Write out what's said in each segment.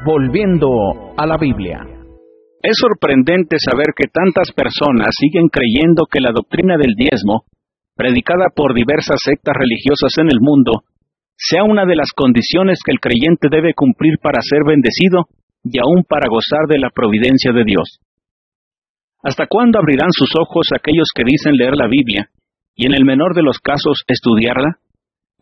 Volviendo a la Biblia. Es sorprendente saber que tantas personas siguen creyendo que la doctrina del diezmo, predicada por diversas sectas religiosas en el mundo, sea una de las condiciones que el creyente debe cumplir para ser bendecido y aún para gozar de la providencia de Dios. ¿Hasta cuándo abrirán sus ojos aquellos que dicen leer la Biblia y en el menor de los casos estudiarla?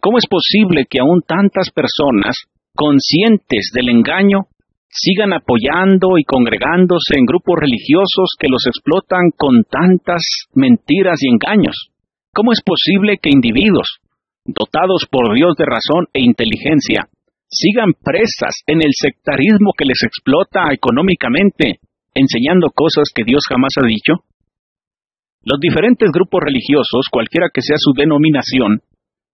¿Cómo es posible que aún tantas personas, conscientes del engaño, sigan apoyando y congregándose en grupos religiosos que los explotan con tantas mentiras y engaños? ¿Cómo es posible que individuos, dotados por Dios de razón e inteligencia, sigan presas en el sectarismo que les explota económicamente, enseñando cosas que Dios jamás ha dicho? Los diferentes grupos religiosos, cualquiera que sea su denominación,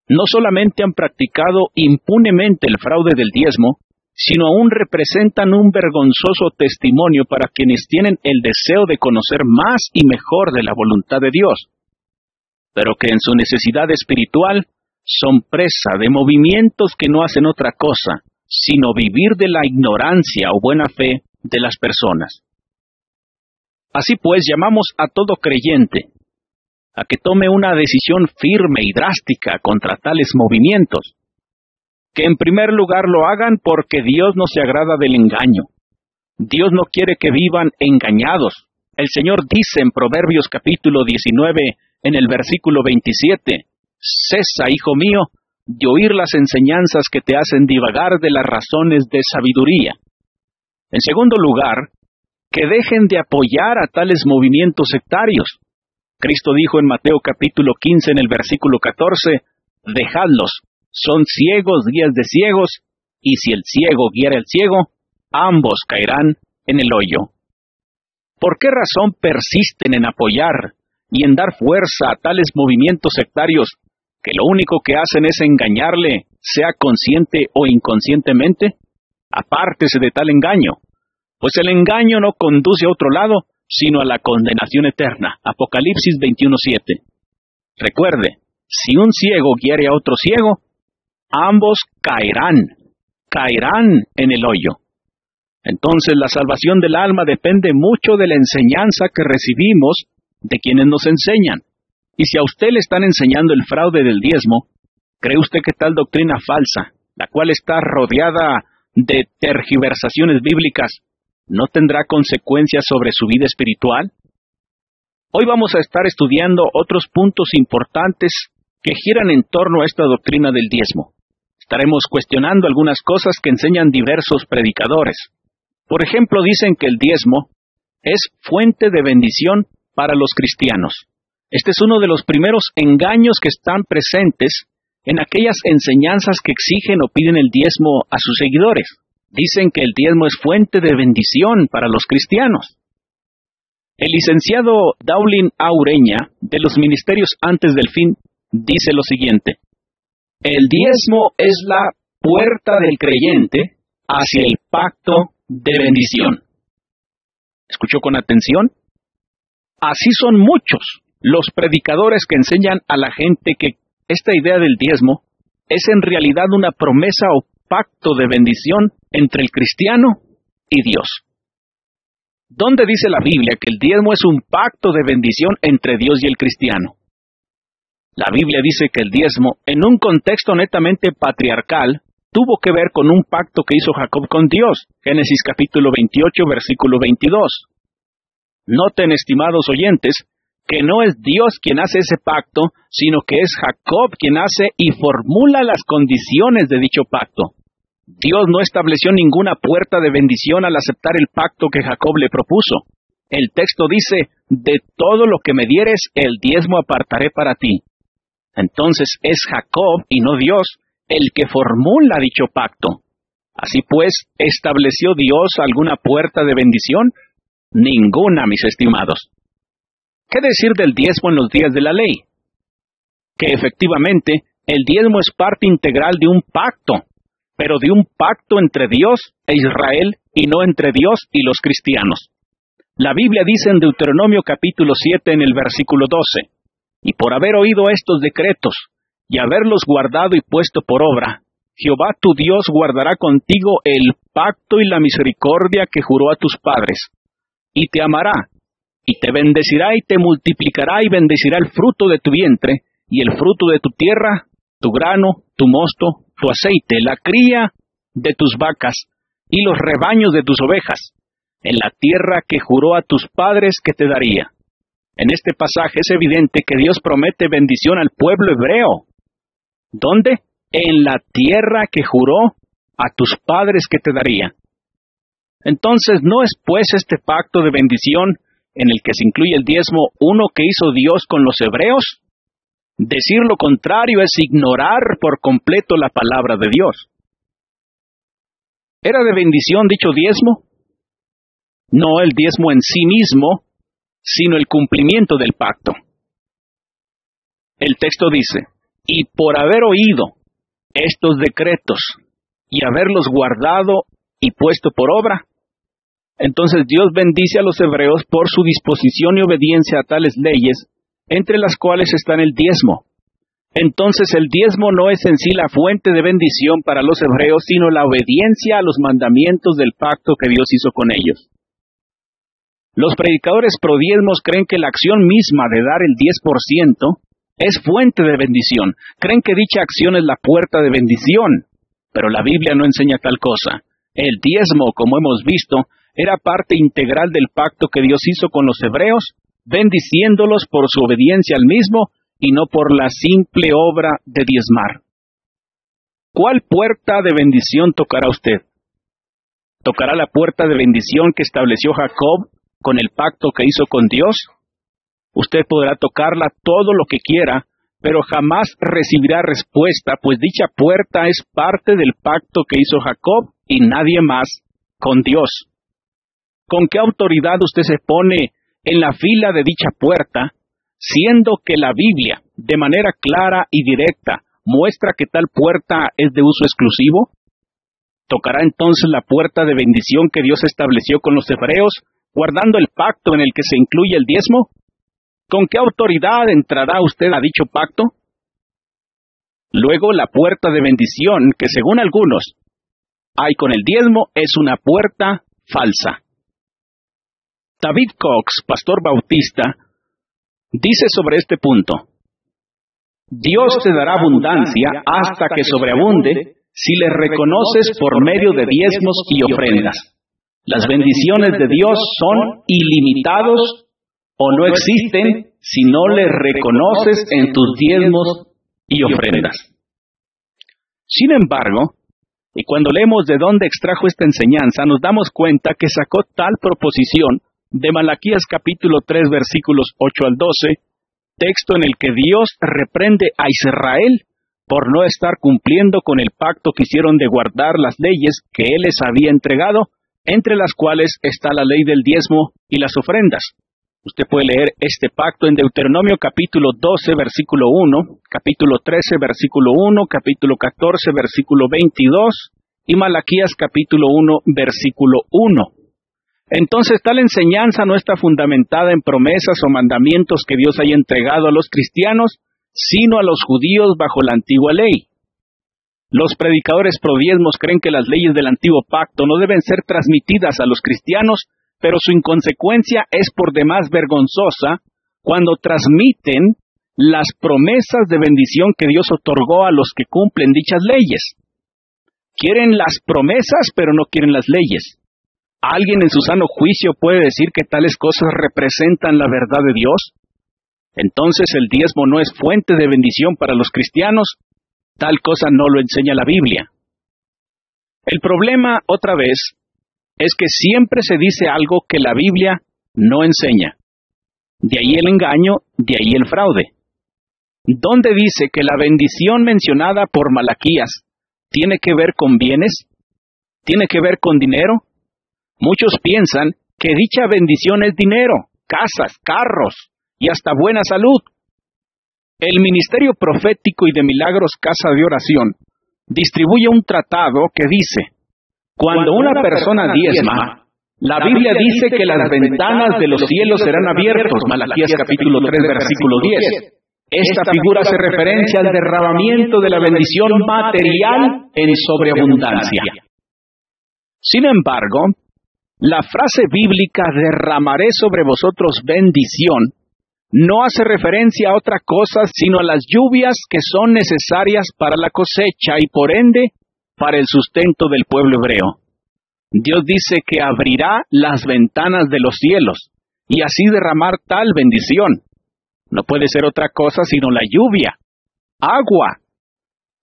no solamente han practicado impunemente el fraude del diezmo, sino aún representan un vergonzoso testimonio para quienes tienen el deseo de conocer más y mejor de la voluntad de Dios, pero que en su necesidad espiritual son presa de movimientos que no hacen otra cosa, sino vivir de la ignorancia o buena fe de las personas. Así pues, llamamos a todo creyente a que tome una decisión firme y drástica contra tales movimientos. Que en primer lugar lo hagan porque Dios no se agrada del engaño. Dios no quiere que vivan engañados. El Señor dice en Proverbios capítulo 19, en el versículo 27, «Cesa, hijo mío, de oír las enseñanzas que te hacen divagar de las razones de sabiduría». En segundo lugar, que dejen de apoyar a tales movimientos sectarios. Cristo dijo en Mateo capítulo 15, en el versículo 14, «Dejadlos, son ciegos guías de ciegos, y si el ciego guiara al ciego, ambos caerán en el hoyo». ¿Por qué razón persisten en apoyar y en dar fuerza a tales movimientos sectarios que lo único que hacen es engañarle, sea consciente o inconscientemente? Apártese de tal engaño, pues el engaño no conduce a otro lado, sino a la condenación eterna. Apocalipsis 21:7. Recuerde, si un ciego guiare a otro ciego, ambos caerán en el hoyo. Entonces la salvación del alma depende mucho de la enseñanza que recibimos de quienes nos enseñan. Y si a usted le están enseñando el fraude del diezmo, ¿cree usted que tal doctrina falsa, la cual está rodeada de tergiversaciones bíblicas, no tendrá consecuencias sobre su vida espiritual? Hoy vamos a estar estudiando otros puntos importantes que giran en torno a esta doctrina del diezmo. Estaremos cuestionando algunas cosas que enseñan diversos predicadores. Por ejemplo, dicen que el diezmo es fuente de bendición para los cristianos. Este es uno de los primeros engaños que están presentes en aquellas enseñanzas que exigen o piden el diezmo a sus seguidores. Dicen que el diezmo es fuente de bendición para los cristianos. El licenciado Daulin A. Ureña, de los Ministerios Antes del Fin, dice lo siguiente: «El diezmo es la puerta del creyente hacia el pacto de bendición». ¿Escuchó con atención? Así son muchos los predicadores que enseñan a la gente que esta idea del diezmo es en realidad una promesa o pacto de bendición entre el cristiano y Dios. ¿Dónde dice la Biblia que el diezmo es un pacto de bendición entre Dios y el cristiano? La Biblia dice que el diezmo, en un contexto netamente patriarcal, tuvo que ver con un pacto que hizo Jacob con Dios. Génesis capítulo 28, versículo 22. Noten, estimados oyentes, que no es Dios quien hace ese pacto, sino que es Jacob quien hace y formula las condiciones de dicho pacto. Dios no estableció ninguna puerta de bendición al aceptar el pacto que Jacob le propuso. El texto dice: «De todo lo que me dieres, el diezmo apartaré para ti». Entonces es Jacob y no Dios el que formula dicho pacto. Así pues, ¿estableció Dios alguna puerta de bendición? Ninguna, mis estimados. ¿Qué decir del diezmo en los días de la ley? Que efectivamente, el diezmo es parte integral de un pacto, pero de un pacto entre Dios e Israel y no entre Dios y los cristianos. La Biblia dice en Deuteronomio capítulo 7 en el versículo 12, «Y por haber oído estos decretos, y haberlos guardado y puesto por obra, Jehová tu Dios guardará contigo el pacto y la misericordia que juró a tus padres, y te amará, y te bendecirá y te multiplicará y bendecirá el fruto de tu vientre, y el fruto de tu tierra, tu grano, tu mosto, tu aceite, la cría de tus vacas, y los rebaños de tus ovejas, en la tierra que juró a tus padres que te daría. En este pasaje es evidente que Dios promete bendición al pueblo hebreo. ¿Dónde? En la tierra que juró a tus padres que te daría. Entonces, ¿no es pues este pacto de bendición en el que se incluye el diezmo uno que hizo Dios con los hebreos? Decir lo contrario es ignorar por completo la palabra de Dios. ¿Era de bendición dicho diezmo? No el diezmo en sí mismo, sino el cumplimiento del pacto. El texto dice, y por haber oído estos decretos y haberlos guardado y puesto por obra, entonces Dios bendice a los hebreos por su disposición y obediencia a tales leyes, entre las cuales están el diezmo. Entonces el diezmo no es en sí la fuente de bendición para los hebreos, sino la obediencia a los mandamientos del pacto que Dios hizo con ellos. Los predicadores prodiezmos creen que la acción misma de dar el 10% es fuente de bendición. Creen que dicha acción es la puerta de bendición, pero la Biblia no enseña tal cosa. El diezmo, como hemos visto, era parte integral del pacto que Dios hizo con los hebreos, bendiciéndolos por su obediencia al mismo y no por la simple obra de diezmar. ¿Cuál puerta de bendición tocará usted? ¿Tocará la puerta de bendición que estableció Jacob con el pacto que hizo con Dios? Usted podrá tocarla todo lo que quiera, pero jamás recibirá respuesta, pues dicha puerta es parte del pacto que hizo Jacob y nadie más con Dios. ¿Con qué autoridad usted se pone en la fila de dicha puerta, siendo que la Biblia, de manera clara y directa, muestra que tal puerta es de uso exclusivo? ¿Tocará entonces la puerta de bendición que Dios estableció con los hebreos, guardando el pacto en el que se incluye el diezmo? ¿Con qué autoridad entrará usted a dicho pacto? Luego, la puerta de bendición, que según algunos hay con el diezmo, es una puerta falsa. David Cox, pastor bautista, dice sobre este punto: Dios te dará abundancia hasta que sobreabunde si le reconoces por medio de diezmos y ofrendas. Las bendiciones de Dios son ilimitados o no existen si no le reconoces en tus diezmos y ofrendas. Sin embargo, y cuando leemos de dónde extrajo esta enseñanza, nos damos cuenta que sacó tal proposición de Malaquías capítulo 3 versículos 8 al 12, texto en el que Dios reprende a Israel por no estar cumpliendo con el pacto que hicieron de guardar las leyes que Él les había entregado, entre las cuales está la ley del diezmo y las ofrendas. Usted puede leer este pacto en Deuteronomio capítulo 12 versículo 1, capítulo 13 versículo 1, capítulo 14 versículo 22 y Malaquías capítulo 1 versículo 1. Entonces, tal enseñanza no está fundamentada en promesas o mandamientos que Dios haya entregado a los cristianos, sino a los judíos bajo la antigua ley. Los predicadores prodiezmos creen que las leyes del antiguo pacto no deben ser transmitidas a los cristianos, pero su inconsecuencia es por demás vergonzosa cuando transmiten las promesas de bendición que Dios otorgó a los que cumplen dichas leyes. Quieren las promesas, pero no quieren las leyes. ¿Alguien en su sano juicio puede decir que tales cosas representan la verdad de Dios? Entonces el diezmo no es fuente de bendición para los cristianos. Tal cosa no lo enseña la Biblia. El problema, otra vez, es que siempre se dice algo que la Biblia no enseña. De ahí el engaño, de ahí el fraude. ¿Dónde dice que la bendición mencionada por Malaquías tiene que ver con bienes? ¿Tiene que ver con dinero? Muchos piensan que dicha bendición es dinero, casas, carros y hasta buena salud. El Ministerio Profético y de Milagros Casa de Oración distribuye un tratado que dice: cuando una persona diezma, la Biblia dice que las ventanas de los cielos serán abiertos, Malaquías capítulo 3, versículo 10. Esta figura hace referencia al derramamiento de la bendición material en sobreabundancia. Sin embargo, la frase bíblica derramaré sobre vosotros bendición no hace referencia a otra cosa sino a las lluvias que son necesarias para la cosecha y por ende para el sustento del pueblo hebreo. Dios dice que abrirá las ventanas de los cielos y así derramar tal bendición. No puede ser otra cosa sino la lluvia, agua.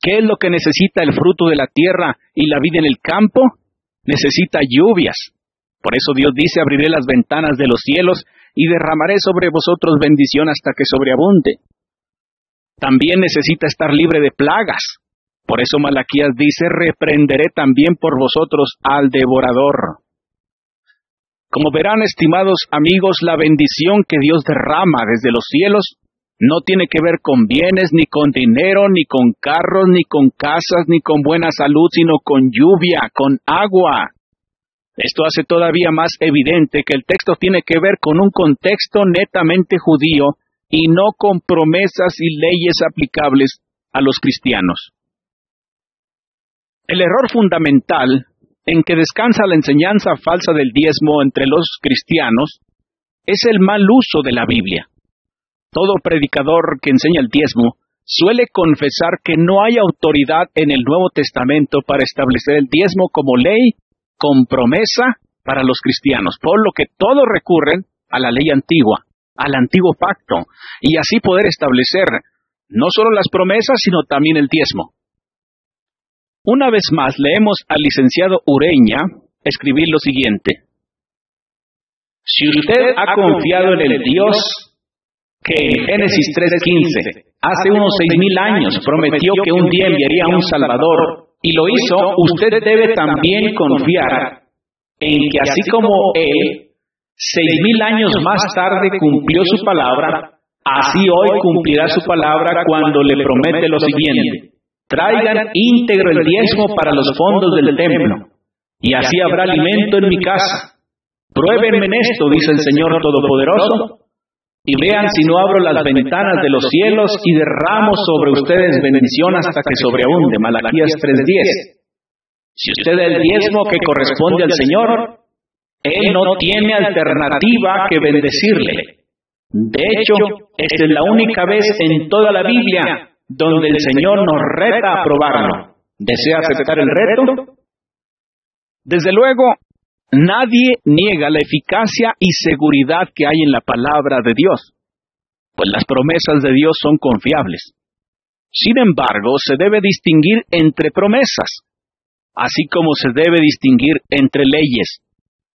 ¿Qué es lo que necesita el fruto de la tierra y la vida en el campo? Necesita lluvias. Por eso Dios dice, abriré las ventanas de los cielos y derramaré sobre vosotros bendición hasta que sobreabunde. También necesita estar libre de plagas. Por eso Malaquías dice, reprenderé también por vosotros al devorador. Como verán, estimados amigos, la bendición que Dios derrama desde los cielos no tiene que ver con bienes, ni con dinero, ni con carros, ni con casas, ni con buena salud, sino con lluvia, con agua. Esto hace todavía más evidente que el texto tiene que ver con un contexto netamente judío y no con promesas y leyes aplicables a los cristianos. El error fundamental en que descansa la enseñanza falsa del diezmo entre los cristianos es el mal uso de la Biblia. Todo predicador que enseña el diezmo suele confesar que no hay autoridad en el Nuevo Testamento para establecer el diezmo como ley con promesa para los cristianos, por lo que todos recurren a la ley antigua, al antiguo pacto, y así poder establecer no solo las promesas, sino también el diezmo. Una vez más, leemos al licenciado Ureña escribir lo siguiente. Si usted ha confiado en el Dios que en Génesis 3:15, hace unos 6,000 años, prometió que un día enviaría a un Salvador, y lo hizo, usted debe también confiar en que así como Él, 6,000 años más tarde cumplió su palabra, así hoy cumplirá su palabra cuando le promete lo siguiente. Traigan íntegro el diezmo para los fondos del templo, y así habrá alimento en mi casa. Pruébenme en esto, dice el Señor Todopoderoso, y vean si no abro las ventanas de los cielos y derramo sobre ustedes bendición hasta que sobreabunde. Malaquías 3:10. Si usted da el diezmo que corresponde al Señor, Él no tiene alternativa que bendecirle. De hecho, esta es la única vez en toda la Biblia donde el Señor nos reta a probarlo. ¿Desea aceptar el reto? Desde luego, nadie niega la eficacia y seguridad que hay en la palabra de Dios, pues las promesas de Dios son confiables. Sin embargo, se debe distinguir entre promesas, así como se debe distinguir entre leyes.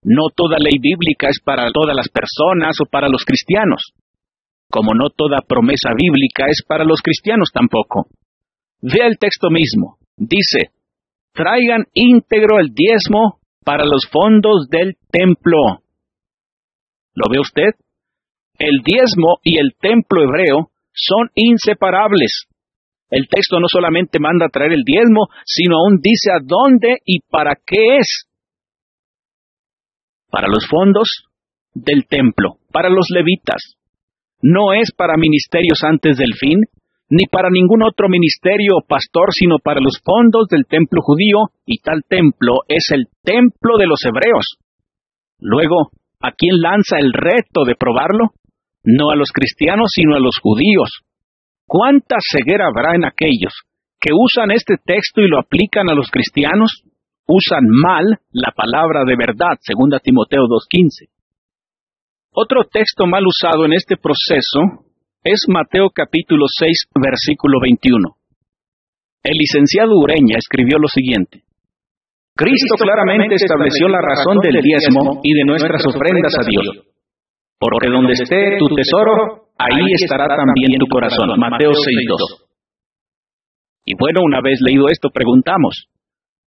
No toda ley bíblica es para todas las personas o para los cristianos, como no toda promesa bíblica es para los cristianos tampoco. Vea el texto mismo. Dice, traigan íntegro el diezmo para los fondos del templo. ¿Lo ve usted? El diezmo y el templo hebreo son inseparables. El texto no solamente manda traer el diezmo, sino aún dice a dónde y para qué es. Para los fondos del templo, para los levitas. No es para ministerios antes del fin, ni para ningún otro ministerio o pastor, sino para los fondos del templo judío, y tal templo es el templo de los hebreos. Luego, ¿a quién lanza el reto de probarlo? No a los cristianos, sino a los judíos. ¿Cuánta ceguera habrá en aquellos que usan este texto y lo aplican a los cristianos? Usan mal la palabra de verdad, 2 Timoteo 2:15. Otro texto mal usado en este proceso es Mateo capítulo 6, versículo 21. El licenciado Ureña escribió lo siguiente. Cristo claramente estableció la razón del diezmo y de nuestras ofrendas a Dios. Porque donde esté tu tesoro, ahí estará también tu corazón. Mateo 6:2. Y bueno, una vez leído esto, preguntamos,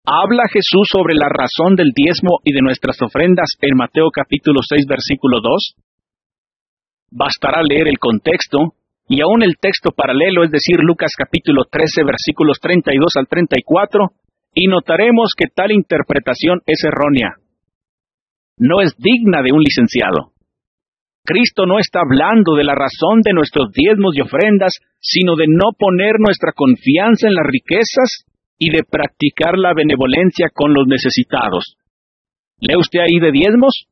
¿habla Jesús sobre la razón del diezmo y de nuestras ofrendas en Mateo capítulo 6, versículo 2? Bastará leer el contexto, y aún el texto paralelo, es decir, Lucas capítulo 13, versículos 32 al 34, y notaremos que tal interpretación es errónea. No es digna de un licenciado. Cristo no está hablando de la razón de nuestros diezmos y ofrendas, sino de no poner nuestra confianza en las riquezas y de practicar la benevolencia con los necesitados. ¿Lee usted ahí de diezmos?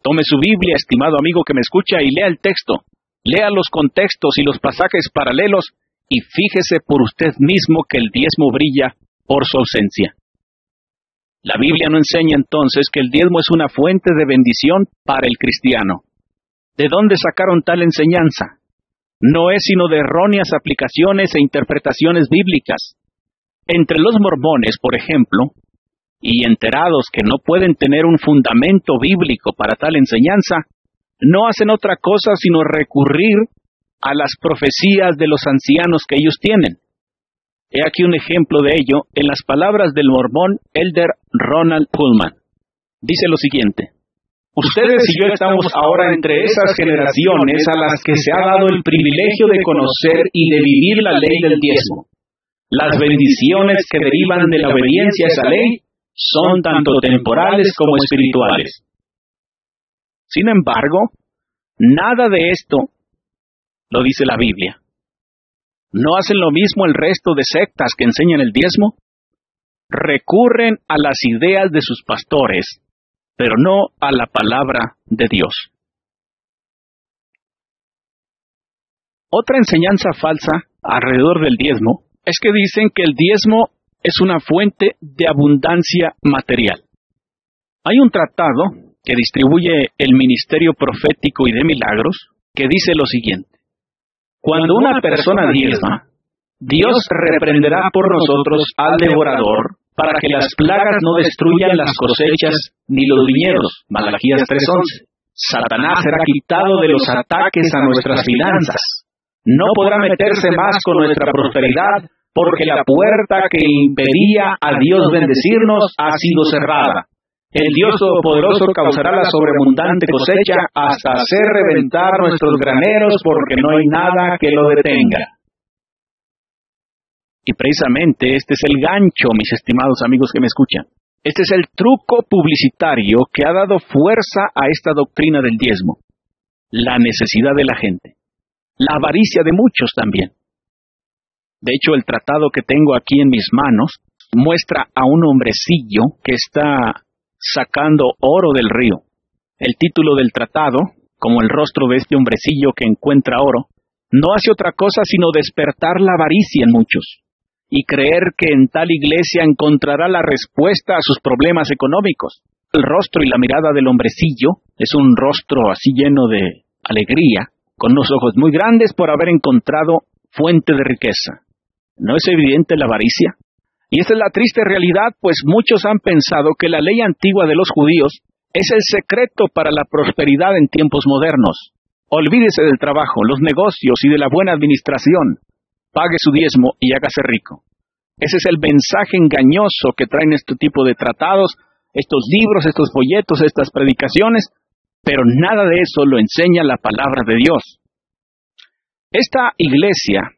Tome su Biblia, estimado amigo que me escucha, y lea el texto. Lea los contextos y los pasajes paralelos y fíjese por usted mismo que el diezmo brilla por su ausencia. La Biblia no enseña entonces que el diezmo es una fuente de bendición para el cristiano. ¿De dónde sacaron tal enseñanza? No es sino de erróneas aplicaciones e interpretaciones bíblicas. Entre los mormones, por ejemplo, y enterados que no pueden tener un fundamento bíblico para tal enseñanza, no hacen otra cosa sino recurrir a las profecías de los ancianos que ellos tienen. He aquí un ejemplo de ello en las palabras del mormón Elder Ronald Pullman. Dice lo siguiente: ustedes y yo estamos ahora entre esas generaciones a las que se ha dado el privilegio de conocer y de vivir la ley del diezmo. Las bendiciones que derivan de la obediencia a esa ley son tanto temporales como espirituales. Sin embargo, nada de esto lo dice la Biblia. ¿No hacen lo mismo el resto de sectas que enseñan el diezmo? Recurren a las ideas de sus pastores, pero no a la palabra de Dios. Otra enseñanza falsa alrededor del diezmo es que dicen que el diezmo es una fuente de abundancia material. Hay un tratado que distribuye el Ministerio Profético y de Milagros que dice lo siguiente: cuando una persona diezma, Dios reprenderá por nosotros al devorador para que las plagas no destruyan las cosechas ni los viñedos. Malaquías 3:11. Satanás será quitado de los ataques a nuestras finanzas. No podrá meterse más con nuestra prosperidad, porque la puerta que impedía a Dios bendecirnos ha sido cerrada. El Dios Todopoderoso causará la sobreabundante cosecha hasta hacer reventar nuestros graneros, porque no hay nada que lo detenga. Y precisamente este es el gancho, mis estimados amigos que me escuchan. Este es el truco publicitario que ha dado fuerza a esta doctrina del diezmo. La necesidad de la gente. La avaricia de muchos también. De hecho, el tratado que tengo aquí en mis manos muestra a un hombrecillo que está sacando oro del río. El título del tratado, como el rostro de este hombrecillo que encuentra oro, no hace otra cosa sino despertar la avaricia en muchos, y creer que en tal iglesia encontrará la respuesta a sus problemas económicos. El rostro y la mirada del hombrecillo es un rostro así lleno de alegría, con unos ojos muy grandes por haber encontrado fuente de riqueza. ¿No es evidente la avaricia? Y esta es la triste realidad, pues muchos han pensado que la ley antigua de los judíos es el secreto para la prosperidad en tiempos modernos. Olvídese del trabajo, los negocios y de la buena administración. Pague su diezmo y hágase rico. Ese es el mensaje engañoso que traen este tipo de tratados, estos libros, estos folletos, estas predicaciones, pero nada de eso lo enseña la palabra de Dios. Esta iglesia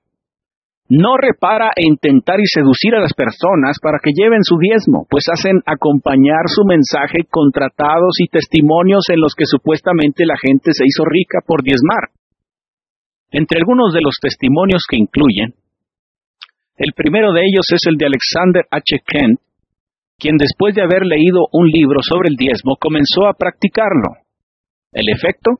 no repara en tentar y seducir a las personas para que lleven su diezmo, pues hacen acompañar su mensaje con tratados y testimonios en los que supuestamente la gente se hizo rica por diezmar. Entre algunos de los testimonios que incluyen, el primero de ellos es el de Alexander H. Kent, quien después de haber leído un libro sobre el diezmo comenzó a practicarlo. El efecto: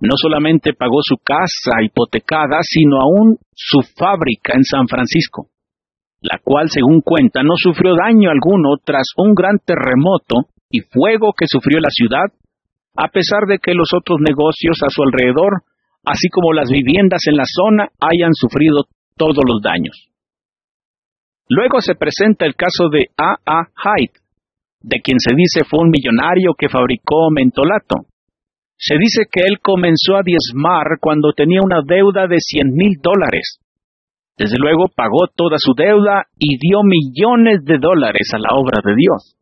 no solamente pagó su casa hipotecada, sino aún su fábrica en San Francisco, la cual, según cuenta, no sufrió daño alguno tras un gran terremoto y fuego que sufrió la ciudad, a pesar de que los otros negocios a su alrededor, así como las viviendas en la zona, hayan sufrido todos los daños. Luego se presenta el caso de A. A. Hyde, de quien se dice fue un millonario que fabricó mentolato. Se dice que él comenzó a diezmar cuando tenía una deuda de $100,000. Desde luego pagó toda su deuda y dio millones de dólares a la obra de Dios.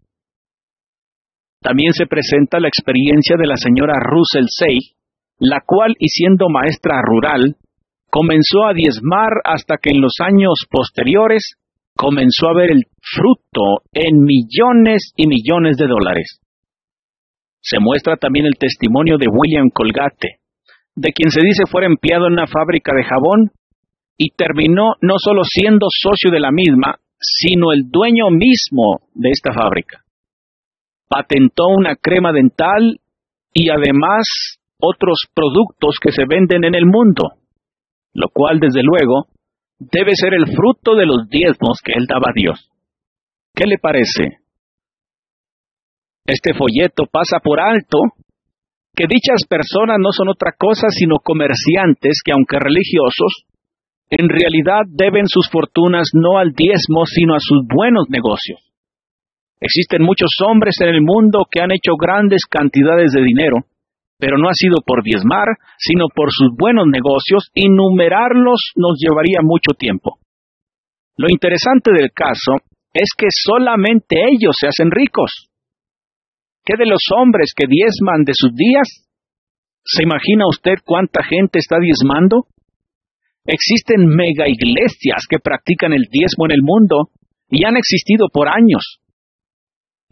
También se presenta la experiencia de la señora Russell Seig, la cual, y siendo maestra rural, comenzó a diezmar hasta que en los años posteriores comenzó a ver el fruto en millones y millones de dólares. Se muestra también el testimonio de William Colgate, de quien se dice fuera empleado en una fábrica de jabón y terminó no solo siendo socio de la misma, sino el dueño mismo de esta fábrica. Patentó una crema dental y además otros productos que se venden en el mundo, lo cual desde luego debe ser el fruto de los diezmos que él daba a Dios. ¿Qué le parece? Este folleto pasa por alto que dichas personas no son otra cosa sino comerciantes que, aunque religiosos, en realidad deben sus fortunas no al diezmo sino a sus buenos negocios. Existen muchos hombres en el mundo que han hecho grandes cantidades de dinero, pero no ha sido por diezmar, sino por sus buenos negocios, y numerarlos nos llevaría mucho tiempo. Lo interesante del caso es que solamente ellos se hacen ricos. ¿Qué de los hombres que diezman de sus días? ¿Se imagina usted cuánta gente está diezmando? Existen mega iglesias que practican el diezmo en el mundo y han existido por años.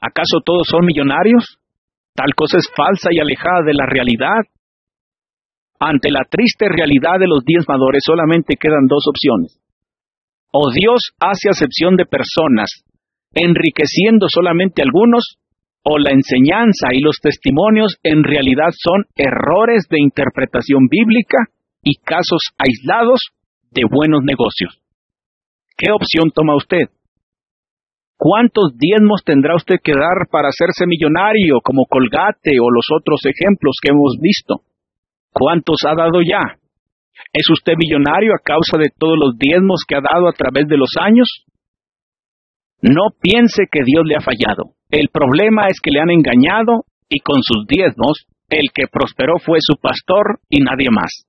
¿Acaso todos son millonarios? Tal cosa es falsa y alejada de la realidad. Ante la triste realidad de los diezmadores solamente quedan dos opciones. O Dios hace acepción de personas, enriqueciendo solamente a algunos, o la enseñanza y los testimonios en realidad son errores de interpretación bíblica y casos aislados de buenos negocios. ¿Qué opción toma usted? ¿Cuántos diezmos tendrá usted que dar para hacerse millonario, como Colgate o los otros ejemplos que hemos visto? ¿Cuántos ha dado ya? ¿Es usted millonario a causa de todos los diezmos que ha dado a través de los años? No piense que Dios le ha fallado. El problema es que le han engañado y con sus diezmos, el que prosperó fue su pastor y nadie más.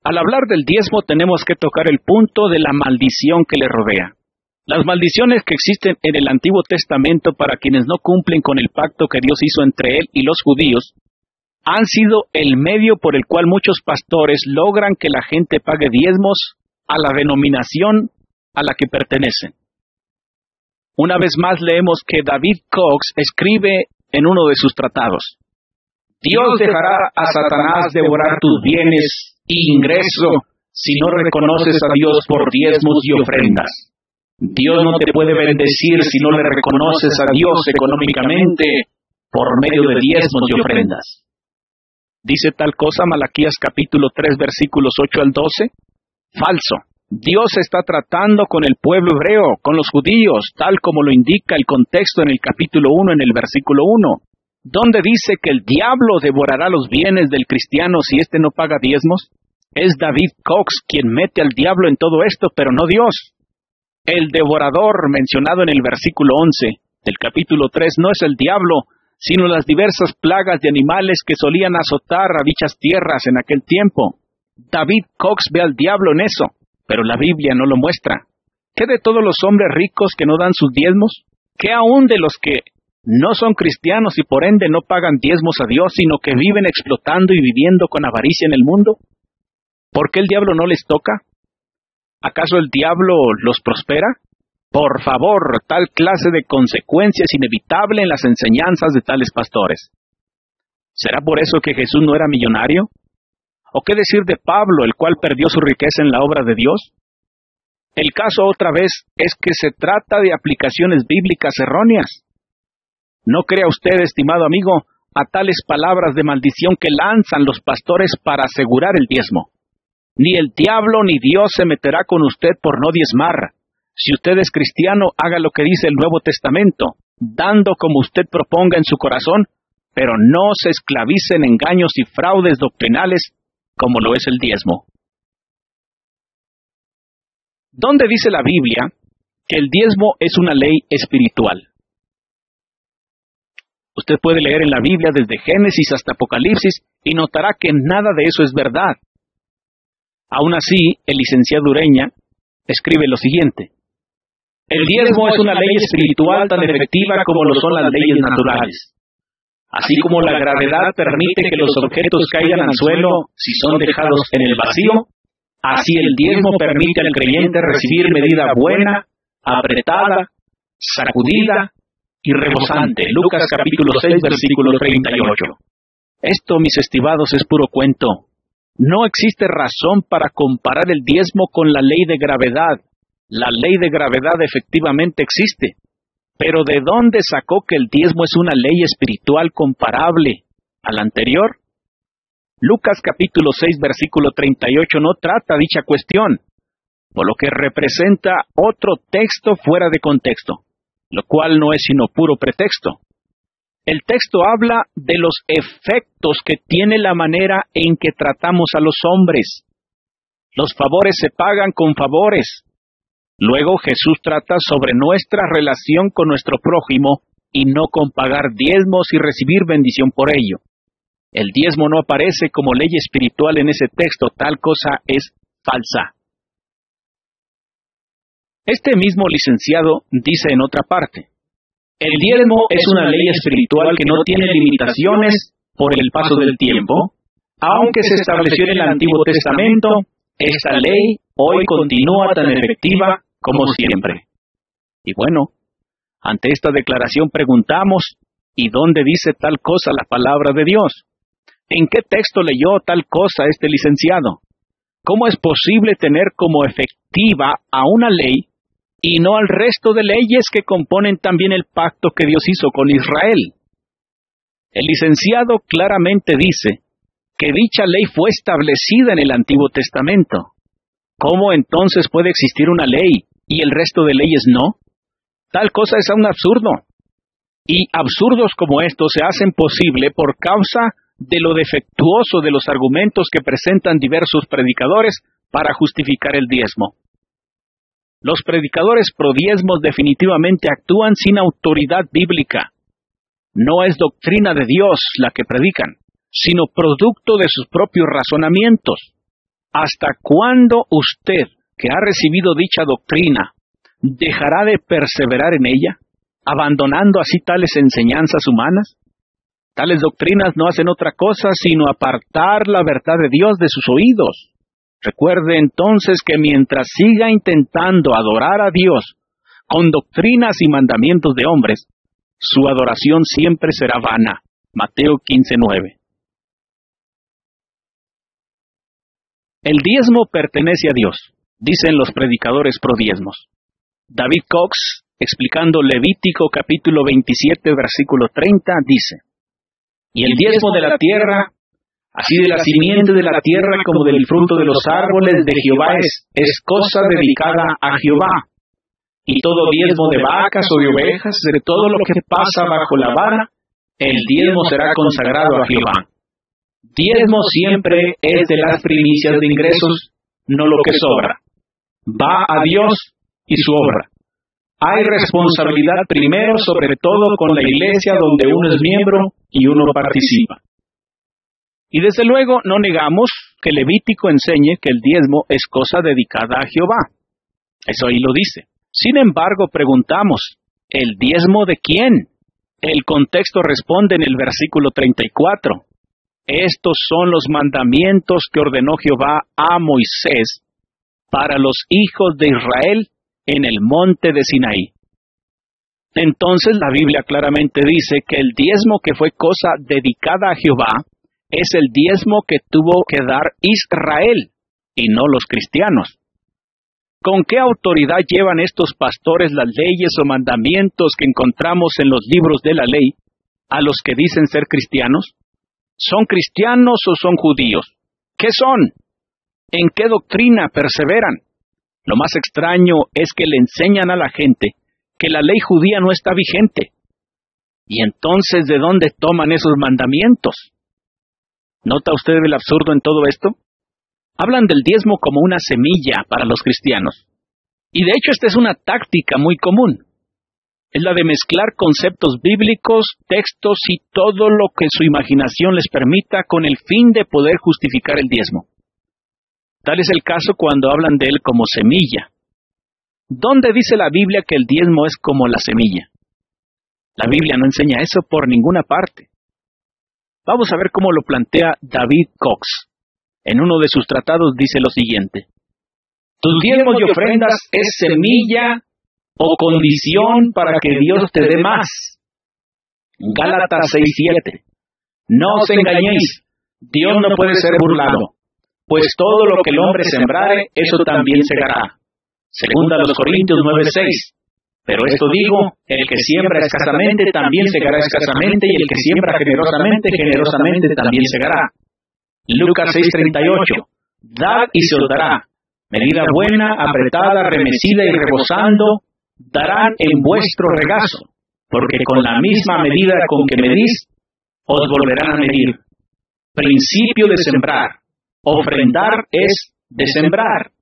Al hablar del diezmo tenemos que tocar el punto de la maldición que le rodea. Las maldiciones que existen en el Antiguo Testamento para quienes no cumplen con el pacto que Dios hizo entre él y los judíos han sido el medio por el cual muchos pastores logran que la gente pague diezmos a la denominación a la que pertenecen. Una vez más leemos que David Cox escribe en uno de sus tratados: Dios dejará a Satanás devorar tus bienes y ingreso si no reconoces a Dios por diezmos y ofrendas. Dios no te puede bendecir si no le reconoces a Dios económicamente por medio de diezmos y ofrendas. ¿Dice tal cosa Malaquías capítulo 3 versículos 8 al 12? Falso. Dios está tratando con el pueblo hebreo, con los judíos, tal como lo indica el contexto en el capítulo 1 en el versículo 1, donde dice que el diablo devorará los bienes del cristiano si éste no paga diezmos. Es David Cox quien mete al diablo en todo esto, pero no Dios. El devorador mencionado en el versículo 11 del capítulo 3 no es el diablo, sino las diversas plagas de animales que solían azotar a dichas tierras en aquel tiempo. David Cox ve al diablo en eso, pero la Biblia no lo muestra. ¿Qué de todos los hombres ricos que no dan sus diezmos? ¿Qué aún de los que no son cristianos y por ende no pagan diezmos a Dios, sino que viven explotando y viviendo con avaricia en el mundo? ¿Por qué el diablo no les toca? ¿Acaso el diablo los prospera? Por favor, tal clase de consecuencia es inevitable en las enseñanzas de tales pastores. ¿Será por eso que Jesús no era millonario? ¿O qué decir de Pablo, el cual perdió su riqueza en la obra de Dios? El caso otra vez es que se trata de aplicaciones bíblicas erróneas. No crea usted, estimado amigo, a tales palabras de maldición que lanzan los pastores para asegurar el diezmo. Ni el diablo ni Dios se meterá con usted por no diezmar. Si usted es cristiano, haga lo que dice el Nuevo Testamento, dando como usted proponga en su corazón, pero no se esclavice en engaños y fraudes doctrinales como lo es el diezmo. ¿Dónde dice la Biblia que el diezmo es una ley espiritual? Usted puede leer en la Biblia desde Génesis hasta Apocalipsis y notará que nada de eso es verdad. Aún así, el licenciado Ureña escribe lo siguiente: el diezmo es una ley espiritual tan efectiva como lo son las leyes naturales. Así como la gravedad permite que los objetos caigan al suelo si son dejados en el vacío, así el diezmo permite al creyente recibir medida buena, apretada, sacudida, y rebosante. Lucas capítulo 6, versículo 38. Esto, mis estimados, es puro cuento. No existe razón para comparar el diezmo con la ley de gravedad. La ley de gravedad efectivamente existe. Pero ¿de dónde sacó que el diezmo es una ley espiritual comparable a la anterior? Lucas capítulo 6, versículo 38 no trata dicha cuestión, por lo que representa otro texto fuera de contexto, lo cual no es sino puro pretexto. El texto habla de los efectos que tiene la manera en que tratamos a los hombres. Los favores se pagan con favores. Luego Jesús trata sobre nuestra relación con nuestro prójimo y no con pagar diezmos y recibir bendición por ello. El diezmo no aparece como ley espiritual en ese texto, tal cosa es falsa. Este mismo licenciado dice en otra parte, el diezmo es una ley espiritual que no tiene limitaciones por el paso del tiempo. Aunque se estableció en el Antiguo Testamento, esta ley hoy continúa tan efectiva como siempre. Y bueno, ante esta declaración preguntamos, ¿y dónde dice tal cosa la palabra de Dios? ¿En qué texto leyó tal cosa este licenciado? ¿Cómo es posible tener como efectiva a una ley y no al resto de leyes que componen también el pacto que Dios hizo con Israel? El licenciado claramente dice que dicha ley fue establecida en el Antiguo Testamento. ¿Cómo entonces puede existir una ley y el resto de leyes no? Tal cosa es un absurdo. Y absurdos como estos se hacen posible por causa de lo defectuoso de los argumentos que presentan diversos predicadores para justificar el diezmo. Los predicadores prodiezmos definitivamente actúan sin autoridad bíblica. No es doctrina de Dios la que predican, sino producto de sus propios razonamientos. ¿Hasta cuándo usted, que ha recibido dicha doctrina, dejará de perseverar en ella, abandonando así tales enseñanzas humanas? Tales doctrinas no hacen otra cosa sino apartar la verdad de Dios de sus oídos. Recuerde entonces que mientras siga intentando adorar a Dios con doctrinas y mandamientos de hombres, su adoración siempre será vana. Mateo 15:9. El diezmo pertenece a Dios, dicen los predicadores prodiezmos. David Cox, explicando Levítico capítulo 27, versículo 30, dice, y el diezmo de la tierra, así de la simiente de la tierra como del fruto de los árboles de Jehová es cosa dedicada a Jehová. Y todo diezmo de vacas o de ovejas, de todo lo que pasa bajo la vara, el diezmo será consagrado a Jehová. Diezmo siempre es de las primicias de ingresos, no lo que sobra. Va a Dios y su obra. Hay responsabilidad primero, sobre todo con la iglesia donde uno es miembro y uno participa. Y desde luego no negamos que Levítico enseñe que el diezmo es cosa dedicada a Jehová. Eso ahí lo dice. Sin embargo, preguntamos, ¿el diezmo de quién? El contexto responde en el versículo 34. Estos son los mandamientos que ordenó Jehová a Moisés para los hijos de Israel en el monte de Sinaí. Entonces la Biblia claramente dice que el diezmo que fue cosa dedicada a Jehová es el diezmo que tuvo que dar Israel y no los cristianos. ¿Con qué autoridad llevan estos pastores las leyes o mandamientos que encontramos en los libros de la ley a los que dicen ser cristianos? ¿Son cristianos o son judíos? ¿Qué son? ¿En qué doctrina perseveran? Lo más extraño es que le enseñan a la gente que la ley judía no está vigente. ¿Y entonces de dónde toman esos mandamientos? ¿Nota usted el absurdo en todo esto? Hablan del diezmo como una semilla para los cristianos. Y de hecho esta es una táctica muy común. Es la de mezclar conceptos bíblicos, textos y todo lo que su imaginación les permita con el fin de poder justificar el diezmo. Tal es el caso cuando hablan de él como semilla. ¿Dónde dice la Biblia que el diezmo es como la semilla? La Biblia no enseña eso por ninguna parte. Vamos a ver cómo lo plantea David Cox. En uno de sus tratados dice lo siguiente. Tus diezmos y ofrendas es semilla o condición para que Dios te dé más. Gálatas 6:7. No os engañéis, Dios no puede ser burlado, pues todo lo que el hombre sembrare, eso también segará. Segunda los Corintios 9:6. Pero esto digo, el que siembra escasamente también segará escasamente, y el que siembra generosamente, generosamente también segará. Lucas 6:38. Dad y se os dará. Medida buena, apretada, remecida y rebosando, darán en vuestro regazo, porque con la misma medida con que medís, os volverán a medir. Principio de sembrar. Ofrendar es de sembrar.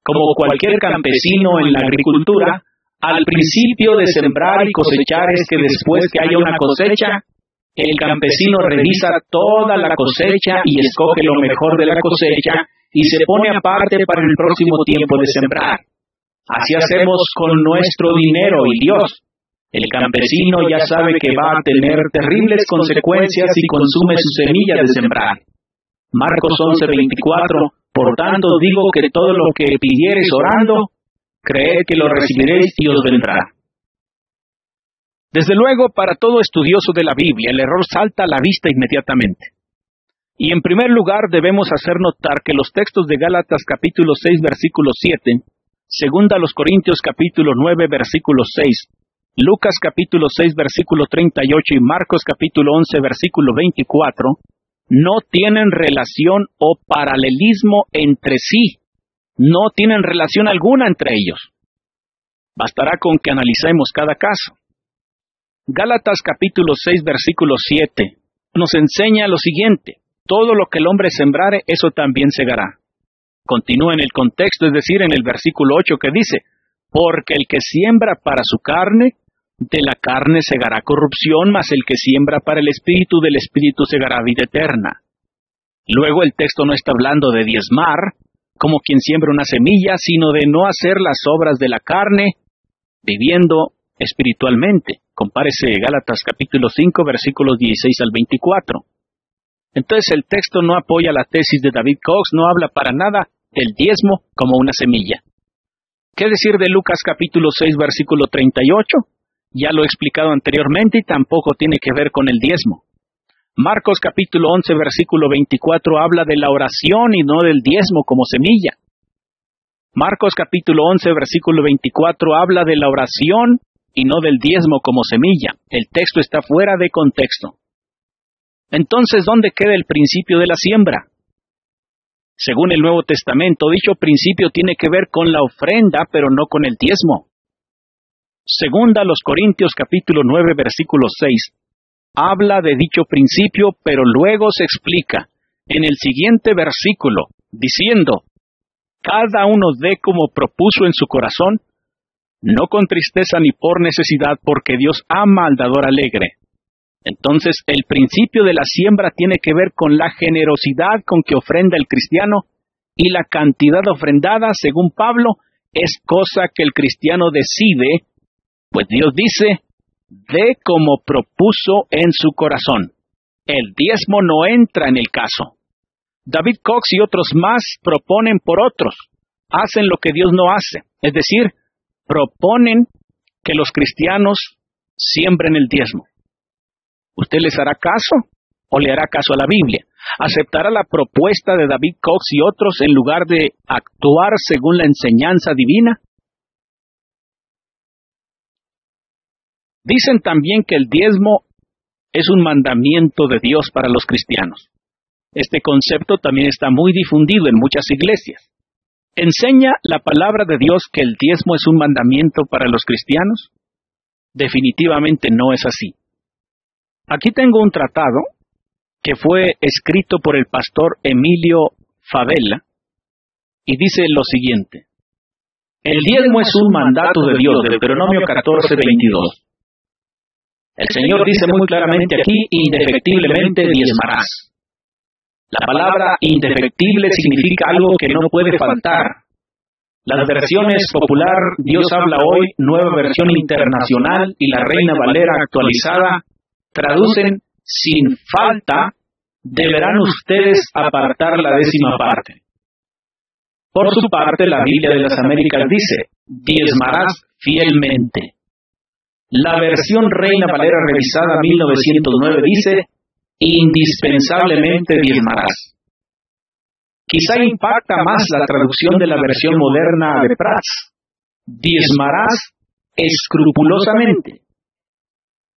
Como cualquier campesino en la agricultura, al principio de sembrar y cosechar es que después que haya una cosecha, el campesino revisa toda la cosecha y escoge lo mejor de la cosecha y se pone aparte para el próximo tiempo de sembrar. Así hacemos con nuestro dinero y Dios. El campesino ya sabe que va a tener terribles consecuencias si consume su semilla de sembrar. Marcos 11:24. Por tanto digo que todo lo que pidiereis orando, creed que lo recibiréis y os vendrá. Desde luego, para todo estudioso de la Biblia, el error salta a la vista inmediatamente. Y en primer lugar debemos hacer notar que los textos de Gálatas capítulo 6, versículo 7, segunda los Corintios capítulo 9, versículo 6, Lucas capítulo 6, versículo 38 y Marcos capítulo 11, versículo 24, no tienen relación o paralelismo entre sí. No tienen relación alguna entre ellos. Bastará con que analicemos cada caso. Gálatas capítulo 6, versículo 7, nos enseña lo siguiente: todo lo que el hombre sembrare, eso también segará. Continúa en el contexto, es decir, en el versículo 8 que dice, porque el que siembra para su carne, de la carne segará corrupción, mas el que siembra para el Espíritu, del Espíritu segará vida eterna. Luego el texto no está hablando de diezmar, como quien siembra una semilla, sino de no hacer las obras de la carne, viviendo espiritualmente. Compárese Gálatas capítulo 5, versículos 16 al 24. Entonces el texto no apoya la tesis de David Cox, no habla para nada del diezmo como una semilla. ¿Qué decir de Lucas capítulo 6, versículo 38? Ya lo he explicado anteriormente y tampoco tiene que ver con el diezmo. Marcos capítulo 11, versículo 24 habla de la oración y no del diezmo como semilla. Marcos capítulo 11, versículo 24 habla de la oración y no del diezmo como semilla. El texto está fuera de contexto. Entonces, ¿dónde queda el principio de la siembra? Según el Nuevo Testamento, dicho principio tiene que ver con la ofrenda, pero no con el diezmo. Segunda los Corintios capítulo 9, versículo 6, habla de dicho principio, pero luego se explica en el siguiente versículo, diciendo, cada uno dé como propuso en su corazón, no con tristeza ni por necesidad, porque Dios ama al dador alegre. Entonces, el principio de la siembra tiene que ver con la generosidad con que ofrenda el cristiano, y la cantidad ofrendada, según Pablo, es cosa que el cristiano decide, pues Dios dice, dé como propuso en su corazón. El diezmo no entra en el caso. David Cox y otros más proponen por otros, hacen lo que Dios no hace, es decir, proponen que los cristianos siembren el diezmo. ¿Usted les hará caso o le hará caso a la Biblia? ¿Aceptará la propuesta de David Cox y otros en lugar de actuar según la enseñanza divina? Dicen también que el diezmo es un mandamiento de Dios para los cristianos. Este concepto también está muy difundido en muchas iglesias. ¿Enseña la palabra de Dios que el diezmo es un mandamiento para los cristianos? Definitivamente no es así. Aquí tengo un tratado que fue escrito por el pastor Emilio Favela y dice lo siguiente. El diezmo es un mandato de Dios, Deuteronomio 14:22. El Señor dice muy claramente aquí, indefectiblemente diezmarás. La palabra indefectible significa algo que no puede faltar. Las versiones popular, Dios habla hoy, Nueva Versión Internacional y la Reina Valera actualizada, traducen sin falta, deberán ustedes apartar la 10ª parte. Por su parte, la Biblia de las Américas dice, diezmarás fielmente. La versión Reina Valera revisada 1909 dice, indispensablemente diezmarás. Quizá impacta más la traducción de la versión moderna de Prats. Diezmarás escrupulosamente.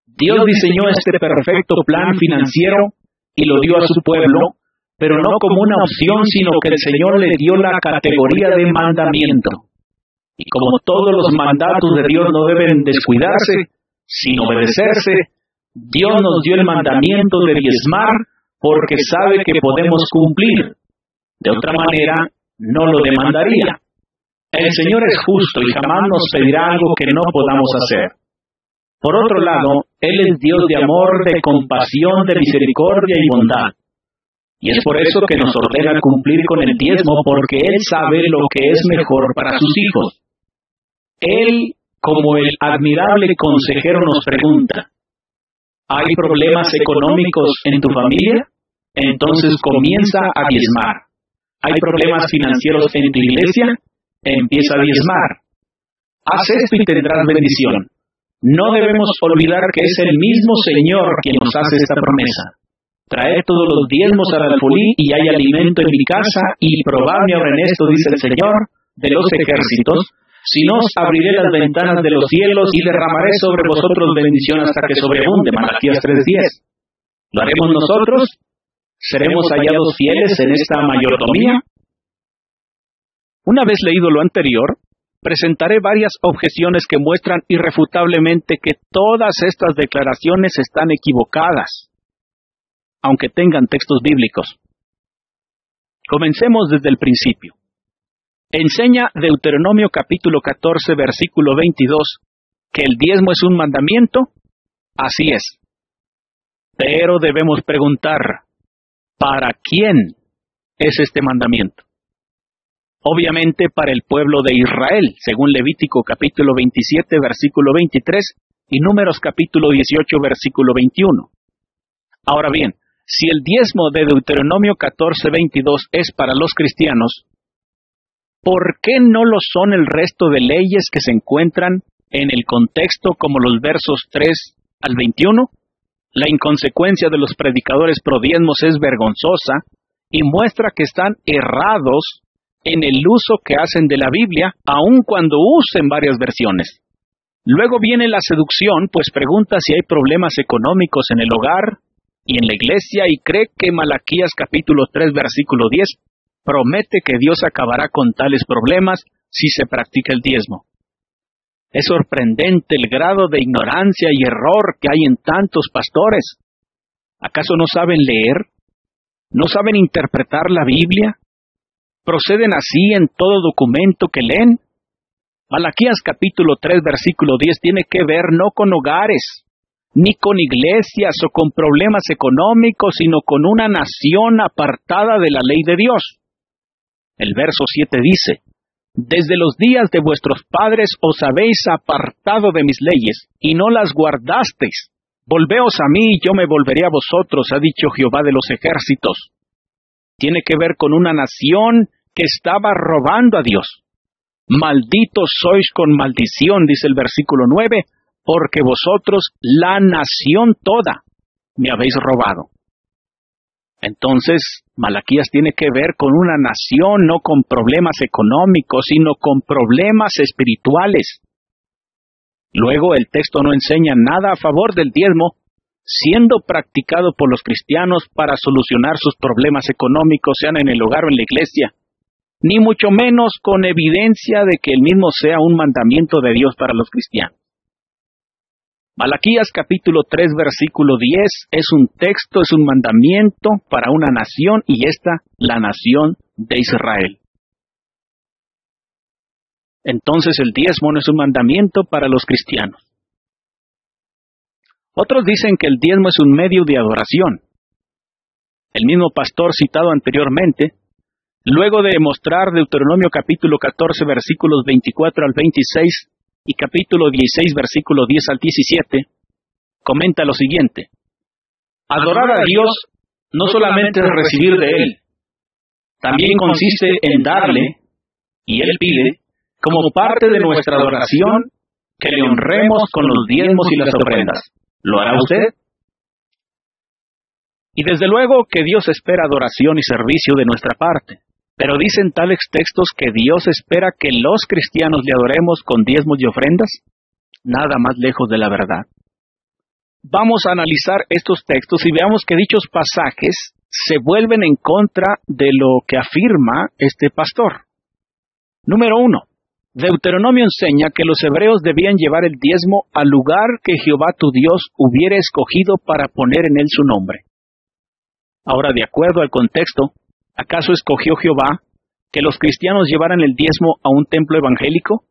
Dios diseñó este perfecto plan financiero y lo dio a su pueblo, pero no como una opción, sino que el Señor le dio la categoría de mandamiento. Y como todos los mandatos de Dios no deben descuidarse, sino obedecerse, Dios nos dio el mandamiento de diezmar porque sabe que podemos cumplir. De otra manera, no lo demandaría. El Señor es justo y jamás nos pedirá algo que no podamos hacer. Por otro lado, Él es Dios de amor, de compasión, de misericordia y bondad. Y es por eso que nos ordena cumplir con el diezmo, porque Él sabe lo que es mejor para sus hijos. Él, como el admirable consejero, nos pregunta, ¿hay problemas económicos en tu familia? Entonces comienza a diezmar. ¿Hay problemas financieros en tu iglesia? Empieza a diezmar. Haz esto y tendrás bendición. No debemos olvidar que es el mismo Señor quien nos hace esta promesa. Traed todos los diezmos al alfolí y hay alimento en mi casa, y probadme ahora en esto, dice el Señor de los ejércitos, si no os abriré las ventanas de los cielos y derramaré sobre vosotros bendición hasta que sobreabunde. Malaquías 3:10. ¿Lo haremos nosotros? ¿Seremos hallados fieles en esta mayordomía? Una vez leído lo anterior, presentaré varias objeciones que muestran irrefutablemente que todas estas declaraciones están equivocadas, aunque tengan textos bíblicos. Comencemos desde el principio. Enseña Deuteronomio capítulo 14, versículo 22, que el diezmo es un mandamiento. Así es. Pero debemos preguntar, ¿para quién es este mandamiento? Obviamente para el pueblo de Israel, según Levítico capítulo 27, versículo 23, y Números capítulo 18, versículo 21. Ahora bien, si el diezmo de Deuteronomio 14, 22 es para los cristianos, ¿por qué no lo son el resto de leyes que se encuentran en el contexto como los versos 3 al 21? La inconsecuencia de los predicadores pro diezmos es vergonzosa y muestra que están errados en el uso que hacen de la Biblia, aun cuando usen varias versiones. Luego viene la seducción, pues pregunta si hay problemas económicos en el hogar y en la iglesia, y cree que Malaquías capítulo 3, versículo 10, promete que Dios acabará con tales problemas si se practica el diezmo. Es sorprendente el grado de ignorancia y error que hay en tantos pastores. ¿Acaso no saben leer? ¿No saben interpretar la Biblia? ¿Proceden así en todo documento que leen? Malaquías capítulo 3, versículo 10 tiene que ver no con hogares, ni con iglesias o con problemas económicos, sino con una nación apartada de la ley de Dios. El verso 7 dice, desde los días de vuestros padres os habéis apartado de mis leyes, y no las guardasteis. Volveos a mí, y yo me volveré a vosotros, ha dicho Jehová de los ejércitos. Tiene que ver con una nación que estaba robando a Dios. Malditos sois con maldición, dice el versículo 9, porque vosotros, la nación toda, me habéis robado. Entonces, Malaquías tiene que ver con una nación, no con problemas económicos, sino con problemas espirituales. Luego, el texto no enseña nada a favor del diezmo, siendo practicado por los cristianos para solucionar sus problemas económicos, sean en el hogar o en la iglesia, ni mucho menos con evidencia de que el mismo sea un mandamiento de Dios para los cristianos. Malaquías capítulo 3, versículo 10, es un texto, es un mandamiento para una nación, y esta, la nación de Israel. Entonces el diezmo no es un mandamiento para los cristianos. Otros dicen que el diezmo es un medio de adoración. El mismo pastor citado anteriormente, luego de mostrar Deuteronomio capítulo 14, versículos 24 al 26, y capítulo 16, versículo 10 al 17, comenta lo siguiente. Adorar a Dios no solamente es recibir de Él, también consiste en darle, y Él pide, como parte de nuestra adoración, que le honremos con los diezmos y las ofrendas. ¿Lo hará usted? Y desde luego que Dios espera adoración y servicio de nuestra parte. Pero dicen tales textos que Dios espera que los cristianos le adoremos con diezmos y ofrendas. Nada más lejos de la verdad. Vamos a analizar estos textos y veamos que dichos pasajes se vuelven en contra de lo que afirma este pastor. Número 1. Deuteronomio enseña que los hebreos debían llevar el diezmo al lugar que Jehová tu Dios hubiera escogido para poner en él su nombre. Ahora, de acuerdo al contexto, ¿acaso escogió Jehová que los cristianos llevaran el diezmo a un templo evangélico?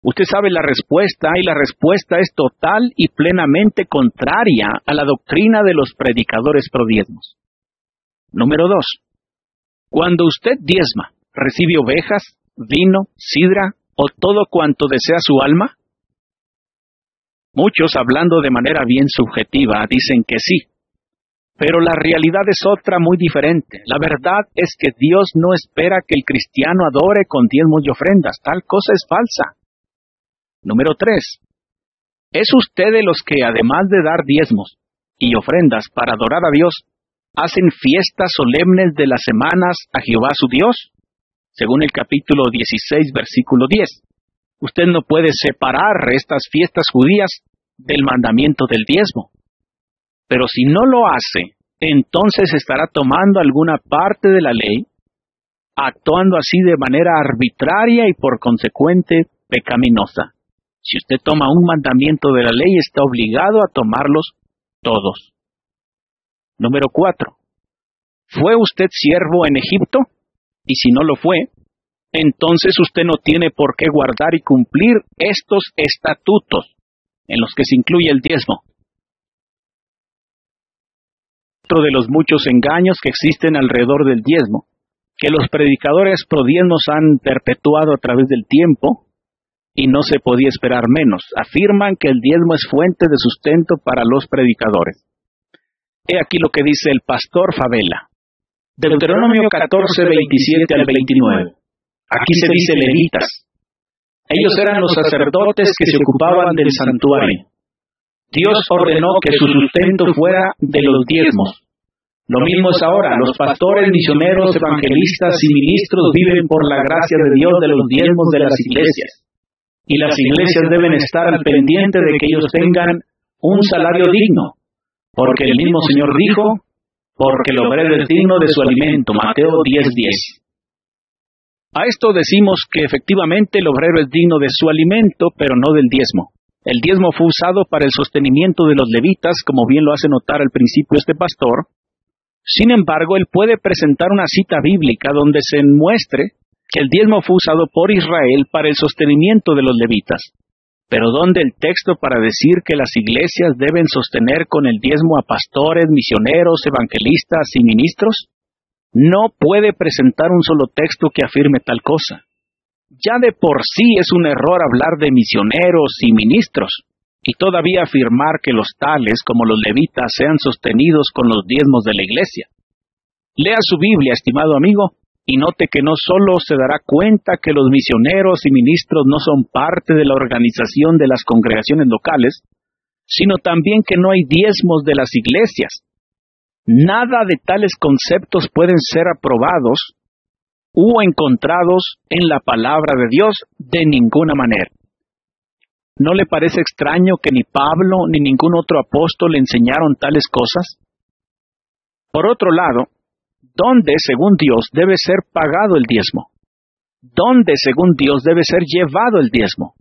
Usted sabe la respuesta, y la respuesta es total y plenamente contraria a la doctrina de los predicadores pro diezmos. Número 2. Cuando usted diezma, ¿recibe ovejas, vino, sidra o todo cuanto desea su alma? Muchos, hablando de manera bien subjetiva, dicen que sí. Pero la realidad es otra muy diferente. La verdad es que Dios no espera que el cristiano adore con diezmos y ofrendas. Tal cosa es falsa. Número 3. ¿Es usted de los que, además de dar diezmos y ofrendas para adorar a Dios, hacen fiestas solemnes de las semanas a Jehová su Dios? Según el capítulo 16, versículo 10. Usted no puede separar estas fiestas judías del mandamiento del diezmo. Pero si no lo hace, entonces estará tomando alguna parte de la ley, actuando así de manera arbitraria y por consecuente pecaminosa. Si usted toma un mandamiento de la ley, está obligado a tomarlos todos. Número 4. ¿Fue usted siervo en Egipto? Y si no lo fue, entonces usted no tiene por qué guardar y cumplir estos estatutos en los que se incluye el diezmo. Otro de los muchos engaños que existen alrededor del diezmo, que los predicadores pro diezmos han perpetuado a través del tiempo, y no se podía esperar menos. Afirman que el diezmo es fuente de sustento para los predicadores. He aquí lo que dice el pastor Favela. Deuteronomio 14, 27 al 29. Aquí se dice levitas. Ellos eran los sacerdotes que se ocupaban del santuario. Dios ordenó que su sustento fuera de los diezmos. Lo mismo es ahora. Los pastores, misioneros, evangelistas y ministros viven por la gracia de Dios de los diezmos de las iglesias. Y las iglesias deben estar al pendiente de que ellos tengan un salario digno, porque el mismo Señor dijo, porque el obrero es digno de su alimento, Mateo 10:10. A esto decimos que efectivamente el obrero es digno de su alimento, pero no del diezmo. El diezmo fue usado para el sostenimiento de los levitas, como bien lo hace notar al principio este pastor. Sin embargo, él puede presentar una cita bíblica donde se muestre que el diezmo fue usado por Israel para el sostenimiento de los levitas. Pero ¿dónde el texto para decir que las iglesias deben sostener con el diezmo a pastores, misioneros, evangelistas y ministros? No puede presentar un solo texto que afirme tal cosa. Ya de por sí es un error hablar de misioneros y ministros, y todavía afirmar que los tales como los levitas sean sostenidos con los diezmos de la iglesia. Lea su Biblia, estimado amigo, y note que no solo se dará cuenta que los misioneros y ministros no son parte de la organización de las congregaciones locales, sino también que no hay diezmos de las iglesias. Nada de tales conceptos pueden ser aprobados u encontrados en la palabra de Dios de ninguna manera. ¿No le parece extraño que ni Pablo ni ningún otro apóstol le enseñaron tales cosas? Por otro lado, ¿dónde, según Dios, debe ser pagado el diezmo? ¿Dónde, según Dios, debe ser llevado el diezmo?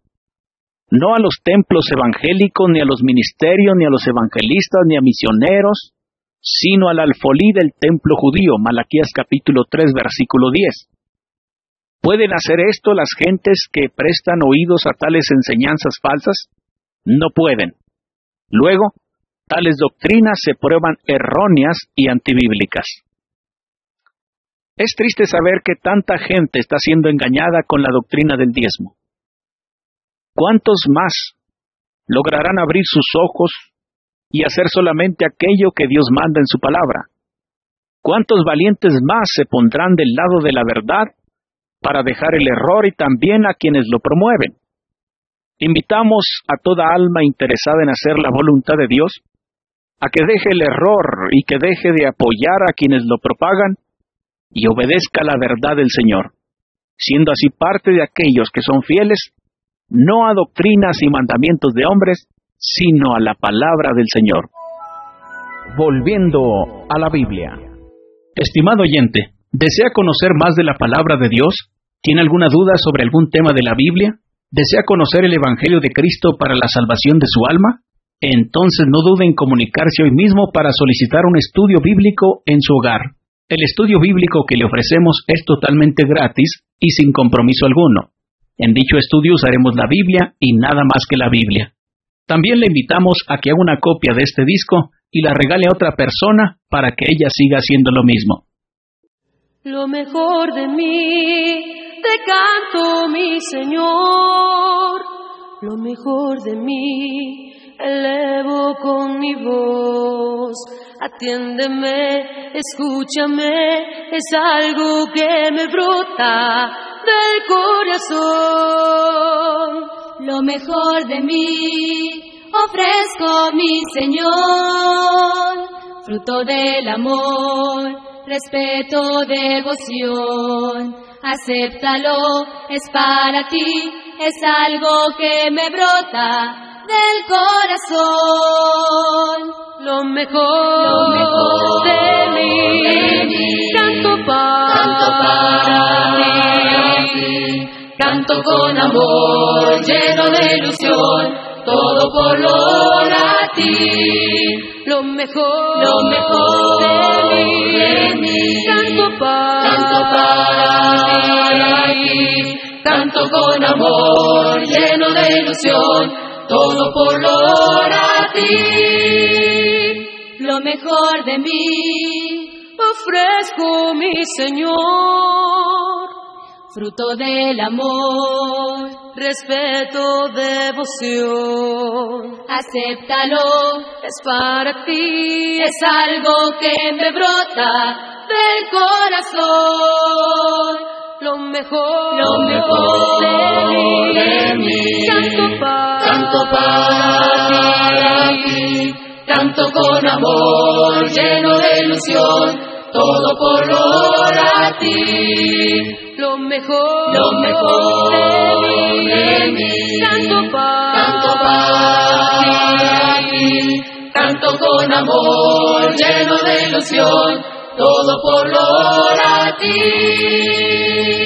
No a los templos evangélicos, ni a los ministerios, ni a los evangelistas, ni a misioneros, sino al alfolí del templo judío, Malaquías capítulo 3, versículo 10. ¿Pueden hacer esto las gentes que prestan oídos a tales enseñanzas falsas? No pueden. Luego, tales doctrinas se prueban erróneas y antibíblicas. Es triste saber que tanta gente está siendo engañada con la doctrina del diezmo. ¿Cuántos más lograrán abrir sus ojos y hacer solamente aquello que Dios manda en su palabra? ¿Cuántos valientes más se pondrán del lado de la verdad para dejar el error y también a quienes lo promueven? Invitamos a toda alma interesada en hacer la voluntad de Dios a que deje el error y que deje de apoyar a quienes lo propagan y obedezca la verdad del Señor, siendo así parte de aquellos que son fieles, no a doctrinas y mandamientos de hombres, sino a la palabra del Señor. Volviendo a la Biblia. Estimado oyente, ¿desea conocer más de la palabra de Dios? ¿Tiene alguna duda sobre algún tema de la Biblia? ¿Desea conocer el Evangelio de Cristo para la salvación de su alma? Entonces no dude en comunicarse hoy mismo para solicitar un estudio bíblico en su hogar. El estudio bíblico que le ofrecemos es totalmente gratis y sin compromiso alguno. En dicho estudio usaremos la Biblia y nada más que la Biblia. También le invitamos a que haga una copia de este disco y la regale a otra persona para que ella siga haciendo lo mismo. Lo mejor de mí te canto, mi Señor. Lo mejor de mí elevo con mi voz. Atiéndeme, escúchame, es algo que me brota del corazón. Lo mejor de mí ofrezco, mi Señor, fruto del amor, respeto, devoción. Acéptalo, es para ti, es algo que me brota del corazón. Lo mejor de mí, canto para ti, canto con amor, lleno de ilusión, todo por lograr a ti. Lo mejor de mí, canto para ti, canto con amor, lleno de ilusión, todo por lograr a ti. Lo mejor de mí ofrezco, mi Señor, fruto del amor, respeto, devoción. Acéptalo, es para ti, es algo que me brota del corazón. Lo mejor de mí, canto para ti, canto con amor, lleno de ilusión, todo por lograr a ti. Lo mejor de mí, canto para ti, canto con amor, lleno de ilusión, todo por lograr a ti.